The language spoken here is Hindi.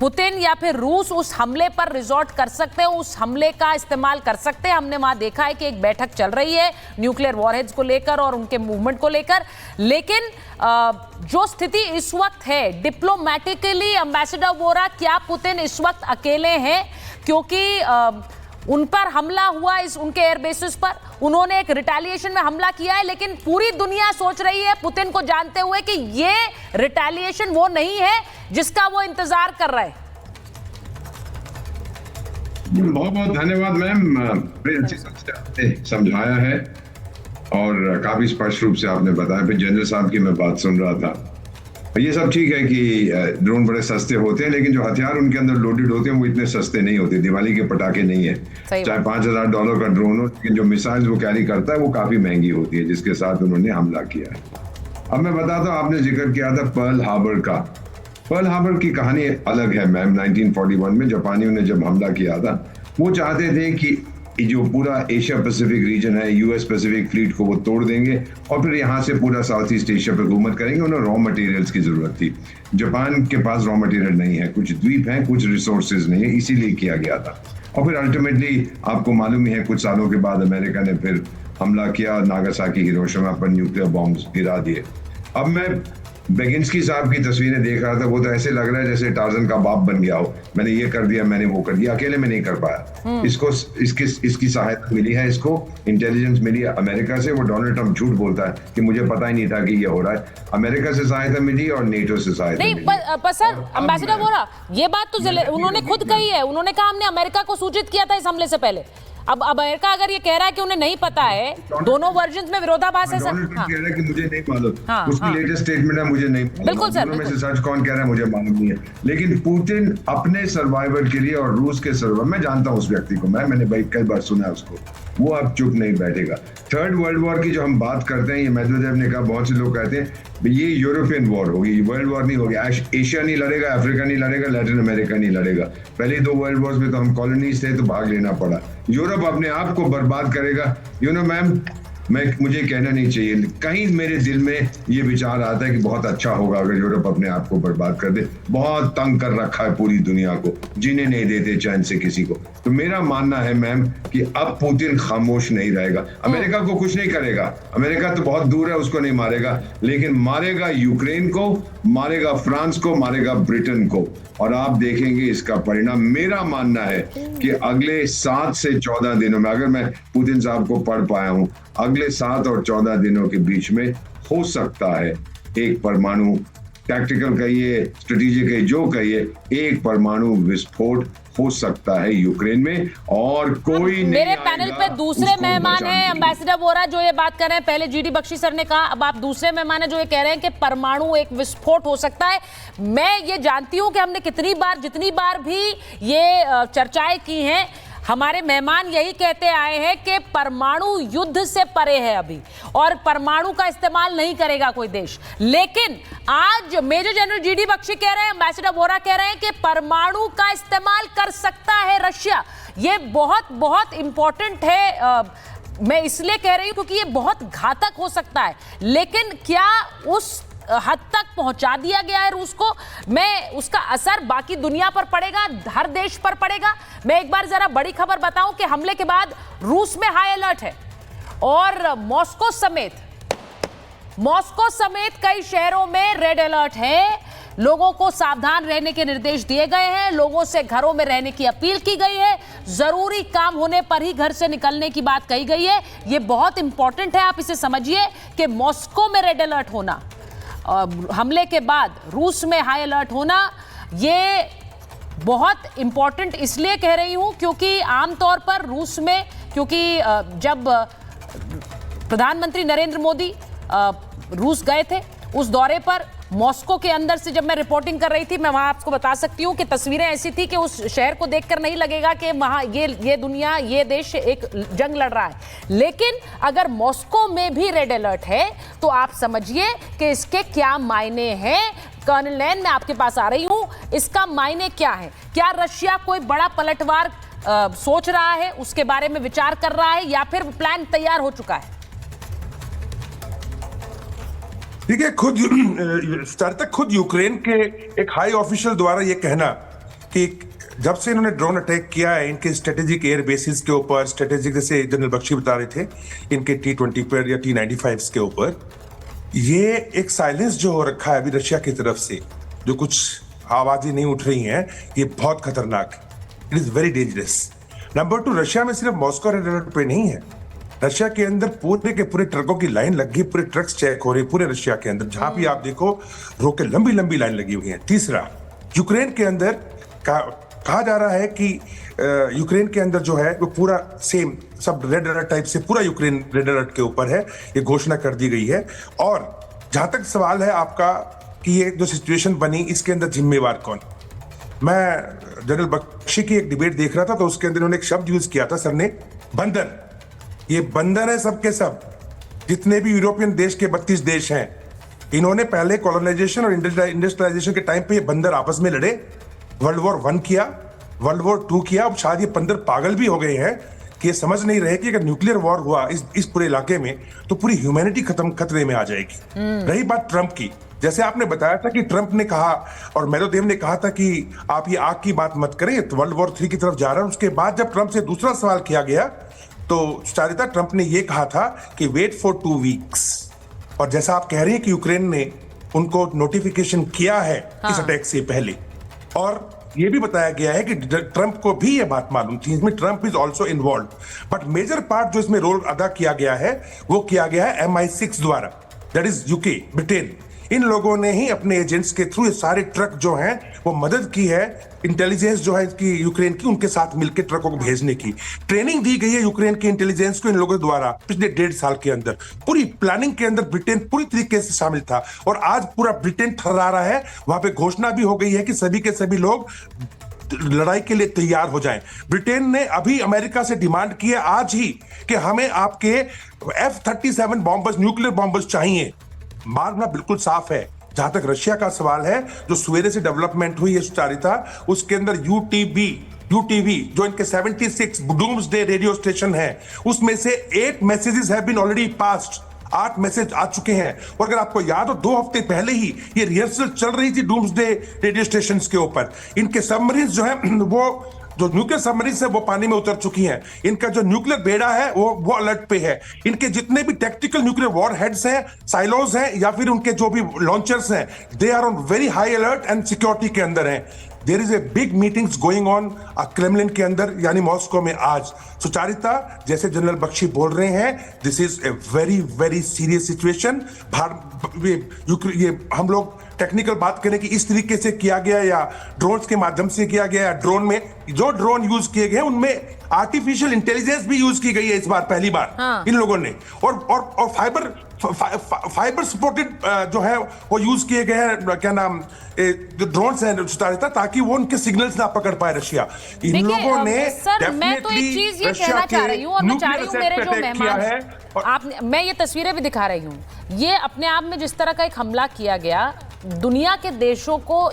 पुतिन या फिर रूस उस हमले पर रिजॉर्ट कर सकते हैं, उस हमले का इस्तेमाल कर सकते हैं। हमने वहां देखा है कि एक बैठक चल रही है न्यूक्लियर वॉरहेड्स को लेकर और उनके मूवमेंट को लेकर, लेकिन जो स्थिति इस वक्त है डिप्लोमैटिकली, एम्बेसडर वोरा, क्या पुतिन इस वक्त अकेले हैं? क्योंकि उन पर हमला हुआ उनके एयरबेसिस पर, उन्होंने एक रिटेलिएशन में हमला किया है, लेकिन पूरी दुनिया सोच रही है पुतिन को जानते हुए कि ये रिटेलिएशन वो नहीं है जिसका वो इंतजार कर रहे हैं। बहुत बहुत धन्यवाद मैम, बड़ी अच्छी से आपने समझाया है और काफी स्पष्ट रूप से आपने बताया। फिर जनरल साहब की मैं बात सुन रहा था, ये सब ठीक है कि ड्रोन बड़े सस्ते होते हैं, लेकिन जो हथियार उनके अंदर लोडेड होते हैं वो इतने सस्ते नहीं होते। दिवाली के पटाखे नहीं है, चाहे $5000 का ड्रोन हो, लेकिन जो मिसाइल्स वो कैरी करता है वो काफी महंगी होती है, जिसके साथ उन्होंने हमला किया है। अब मैं बताता हूँ, आपने जिक्र किया था पर्ल हार्बर का। पर्ल हार्बर की कहानी अलग है मैम। 1941 में जापानियों ने जब हमला किया था, वो चाहते थे कि जो पूरा एशिया पैसिफिक रीजन है, यूएस पैसिफिक फ्लीट को वो तोड़ देंगे और फिर यहाँ से पूरा साउथ ईस्ट एशिया पर हुकूमत करेंगे। उन्हें रॉ मटेरियल्स की जरूरत थी। जापान के पास रॉ मटेरियल नहीं है, कुछ द्वीप हैं, कुछ रिसोर्सेज नहीं है, इसीलिए किया गया था। और फिर अल्टीमेटली आपको मालूम ही है, कुछ सालों के बाद अमेरिका ने फिर हमला किया, नागासाकी, हिरोशिमा पर न्यूक्लियर बॉम्ब्स गिरा दिए। अब मैं बेगिंस्की साहब की तस्वीरें देख रहा था, वो तो ऐसे लग रहा है जैसे टार्जन का बाप बन गया हो, मैंने ये कर दिया, मैंने वो कर दिया, अकेले में नहीं कर पाया। इसकी सहायता मिली है, इसको इंटेलिजेंस मिली है अमेरिका से। वो डोनाल्ड ट्रंप झूठ बोलता है कि मुझे पता ही नहीं था कि ये हो रहा है। अमेरिका से सहायता मिली और नेटो से सहायता मिली। पर सर, एम्बेसडर वोरा, ये बात तो उन्होंने खुद कही है, उन्होंने कहा हमने अमेरिका को सूचित किया था इस हमले से पहले। अब अमेरिका अगर ये कह रहा है कि उन्हें नहीं पता है, दोनों वर्जन्स में विरोधाभास है सर। हाँ। कह रहा है कि मुझे नहीं मालूम, उसकी लेटेस्ट स्टेटमेंट है मुझे नहीं मालूम। बिल्कुल सर, में से सच कौन कह रहा है मुझे मालूम नहीं है, लेकिन पुतिन अपने सर्वाइवल के लिए और रूस के सर्वाइवल, मैं जानता हूं उस व्यक्ति को, मैंने भाई कई बार सुना है उसको, वो अब चुप नहीं बैठेगा। थर्ड वर्ल्ड वॉर की जो हम बात करते हैं, ये मेदवेदेव ने कहा, बहुत से लोग कहते हैं ये यूरोपियन वॉर होगी, वर्ल्ड वॉर नहीं होगी। एशिया नहीं लड़ेगा, अफ्रीका नहीं लड़ेगा, लैटिन अमेरिका नहीं लड़ेगा। पहले 2 वर्ल्ड वॉर्स में तो हम कॉलोनीज थे तो भाग लेना पड़ा। यूरोप अपने आप को बर्बाद करेगा। मैम, मुझे कहना नहीं चाहिए, कहीं मेरे दिल में ये विचार आता है कि बहुत अच्छा होगा अगर यूरोप अपने आप को बर्बाद कर दे। बहुत तंग कर रखा है पूरी दुनिया को, जीने नहीं देते चैन से किसी को। तो मेरा मानना है मैम कि अब पुतिन खामोश नहीं रहेगा। अमेरिका को कुछ नहीं करेगा, अमेरिका तो बहुत दूर है, उसको नहीं मारेगा, लेकिन मारेगा यूक्रेन को, मारेगा फ्रांस को, मारेगा ब्रिटेन को। और आप देखेंगे इसका परिणाम। मेरा मानना है कि अगले 7 से 14 दिनों में, अगर मैं पुतिन साहब को पढ़ पाया हूं, अगले 7 और 14 दिनों के बीच में हो सकता है एक परमाणु, टैक्टिकल कहिए, स्ट्रेटेजिक कहिए, जो कहिए, एक परमाणु विस्फोट हो सकता है यूक्रेन में। और कोई मेरे पैनल पे दूसरे मेहमान हैं एम्बेसडर वोरा जो ये बात कर रहे हैं। पहले जीडी बख्शी सर ने कहा, अब आप दूसरे मेहमान हैं जो ये कह रहे हैं कि परमाणु एक विस्फोट हो सकता है। मैं ये जानती हूं कि हमने जितनी बार भी ये चर्चाएं की हैं, हमारे मेहमान यही कहते आए हैं कि परमाणु युद्ध से परे है अभी, और परमाणु का इस्तेमाल नहीं करेगा कोई देश। लेकिन आज मेजर जनरल जीडी बख्शी कह रहे हैं, एम्बेसडर वोरा कह रहे हैं कि परमाणु का इस्तेमाल कर सकता है रशिया। ये बहुत बहुत इंपॉर्टेंट है। मैं इसलिए कह रही हूं क्योंकि ये बहुत घातक हो सकता है, लेकिन क्या उस हद तक पहुंचा दिया गया है रूस को? मैं उसका असर बाकी दुनिया पर पड़ेगा, हर देश पर पड़ेगा। मैं एक बार जरा बड़ी खबर बताऊं कि हमले के बाद रूस में हाई अलर्ट है और मॉस्को समेत कई शहरों में रेड अलर्ट है। लोगों को सावधान रहने के निर्देश दिए गए हैं, लोगों से घरों में रहने की अपील की गई है, जरूरी काम होने पर ही घर से निकलने की बात कही गई है। यह बहुत इंपॉर्टेंट है, आप इसे समझिए कि मॉस्को में रेड अलर्ट होना, हमले के बाद रूस में हाई अलर्ट होना, ये बहुत इंपॉर्टेंट इसलिए कह रही हूं क्योंकि आमतौर पर रूस में, क्योंकि जब प्रधानमंत्री नरेंद्र मोदी रूस गए थे, उस दौरे पर मॉस्को के अंदर से जब मैं रिपोर्टिंग कर रही थी, मैं वहां आपको बता सकती हूं कि तस्वीरें ऐसी थी कि उस शहर को देखकर नहीं लगेगा कि वहां ये दुनिया, ये देश एक जंग लड़ रहा है। लेकिन अगर मॉस्को में भी रेड अलर्ट है तो आप समझिए कि इसके क्या मायने हैं। कर्नल नैन, मैं आपके पास आ रही हूं, इसका मायने क्या है? क्या रशिया कोई बड़ा पलटवार सोच रहा है, उसके बारे में विचार कर रहा है, या फिर प्लान तैयार हो चुका है? ठीक है, खुद यूक्रेन के एक हाई ऑफिशियल द्वारा यह कहना कि जब से इन्होंने ड्रोन अटैक किया है इनके स्ट्रेटेजिक एयर बेसिस के ऊपर, स्ट्रेटेजिक जैसे जनरल बख्शी बता रहे थे इनके T-20 पर या T-95 के ऊपर, ये एक साइलेंस जो हो रखा है अभी रशिया की तरफ से, जो कुछ आवाजें नहीं उठ रही हैं, ये बहुत खतरनाक है। It is very dangerous. Number 2, Russia में सिर्फ मॉस्को रेड अलर्ट पे नहीं है, रशिया के अंदर पूरे के पूरे ट्रकों की लाइन लग गई, पूरे ट्रक्स चेक हो रहे पूरे रशिया के अंदर, जहां भी आप देखो रोके लंबी लंबी लाइन लगी हुई है। तीसरा, यूक्रेन के अंदर कहा जा रहा है कि यूक्रेन के अंदर जो है वो पूरा सेम सब रेड अलर्ट टाइप से पूरा यूक्रेन रेड अलर्ट के ऊपर है, ये घोषणा कर दी गई है। और जहां तक सवाल है आपका कि ये जो सिचुएशन बनी इसके अंदर जिम्मेवार कौन, मैं जनरल बख्शी की एक डिबेट देख रहा था तो उसके अंदर उन्होंने एक शब्द यूज किया था सर ने, बंदर। ये बंदर है सबके सब, जितने भी यूरोपियन देश के 32 देश हैं, इन्होंने पहले कॉलोनाइजेशन और इंडस्ट्रियलाइजेशन के टाइम पे ये बंदर आपस में लड़े, वर्ल्ड वॉर 1 किया, वर्ल्ड वॉर 2 किया। अब शायद ये बंदर पागल भी हो गए हैं कि ये समझ नहीं रहे कि अगर न्यूक्लियर वॉर हुआ इस पूरे इलाके में तो पूरी ह्यूमैनिटी खतरे में आ जाएगी। रही बात ट्रंप की, जैसे आपने बताया था कि ट्रंप ने कहा और मेडवेदेव ने कहा था कि आप ये आग की बात मत करें, तो वर्ल्ड वॉर 3 की तरफ जा रहा है। उसके बाद जब ट्रंप से दूसरा सवाल किया गया तो सुचारिता ट्रंप ने ये कहा था कि वेट फॉर 2 वीक्स। और जैसा आप कह रही हैं कि यूक्रेन ने उनको नोटिफिकेशन किया है इस अटैक से पहले, और ये भी बताया गया है कि ट्रंप को भी ये बात मालूम थी, इसमें Trump is also involve. But major part जो इसमें रोल अदा किया गया है वो किया गया है MI6 द्वारा, दैट इज यूके, ब्रिटेन। इन लोगों ने ही अपने एजेंट्स के थ्रू ये सारे ट्रक जो हैं वो मदद की है, इंटेलिजेंस जो है इसकी यूक्रेन की, उनके साथ मिलकर ट्रकों को भेजने की ट्रेनिंग दी गई है यूक्रेन की इंटेलिजेंस को इन लोगों द्वारा पिछले 1.5 साल के अंदर। पूरी प्लानिंग के अंदर ब्रिटेन पूरी तरीके से शामिल था और आज पूरा ब्रिटेन थर्रा रहा है। वहां पे घोषणा भी हो गई है कि सभी के सभी लोग लड़ाई के लिए तैयार हो जाएं। ब्रिटेन ने अभी अमेरिका से डिमांड की है आज ही कि हमें आपके F-37 बॉम्बर्स, न्यूक्लियर बॉम्बर्स चाहिए। मारना बिल्कुल साफ है। जहां तक रशिया का सवाल है, जो सवेरे से डेवलपमेंट हुई है सुचारिता, उसके अंदर यूटीवी जो इनके 76 डूम्सडे रेडियो स्टेशन है, उसमें से 8 messages have been already passed, 8 message आ चुके हैं। और अगर आपको याद हो 2 हफ्ते पहले ही ये रिहर्सल चल रही थी डूम्सडे रेडियो स्टेशन के ऊपर। इनके सबमरीन्स जो है वो जो न्यूक्लियर सबमरीन्स है वो पानी में उतर चुकी हैं। इनका जो न्यूक्लियर बेड़ा है वो अलर्ट पे है। इनके जितने भी टैक्टिकल न्यूक्लियर वॉर हेड्स हैं, साइलोज हैं, या फिर उनके जो भी लॉन्चर्स हैं, they are on very high alert and security के अंदर हैं। There is a big meetings going on Kremlin के अंदर, यानी मॉस्को में आज। सुचारिता, जैसे जनरल बख्शी बोल रहे हैं, this is a very very serious situation. ये हम लोग टेक्निकल बात करें कि इस तरीके से किया गया या ड्रोन्स के माध्यम से किया गया, या ड्रोन में जो ड्रोन यूज किए गए उनमें आर्टिफिशियल इंटेलिजेंस भी यूज की गई है इस बार पहली बार इन लोगों ने। और फाइबर सपोर्टेड जो है वो यूज किए गए हैं, क्या नाम, ड्रोन्स हैं सुचारिता, ताकि वो उनके सिग्नल्स ना पकड़ पाए रशिया। इन लोगों ने सर, मैं तो एक चीज ये कहना चाह रही हूँ और मैं चाह रही हूँ मेरे जो मेहमान, मैं ये तस्वीरें भी दिखा रही हूँ, ये अपने आप में जिस तरह का एक हमला किया गया, दुनिया के देशों को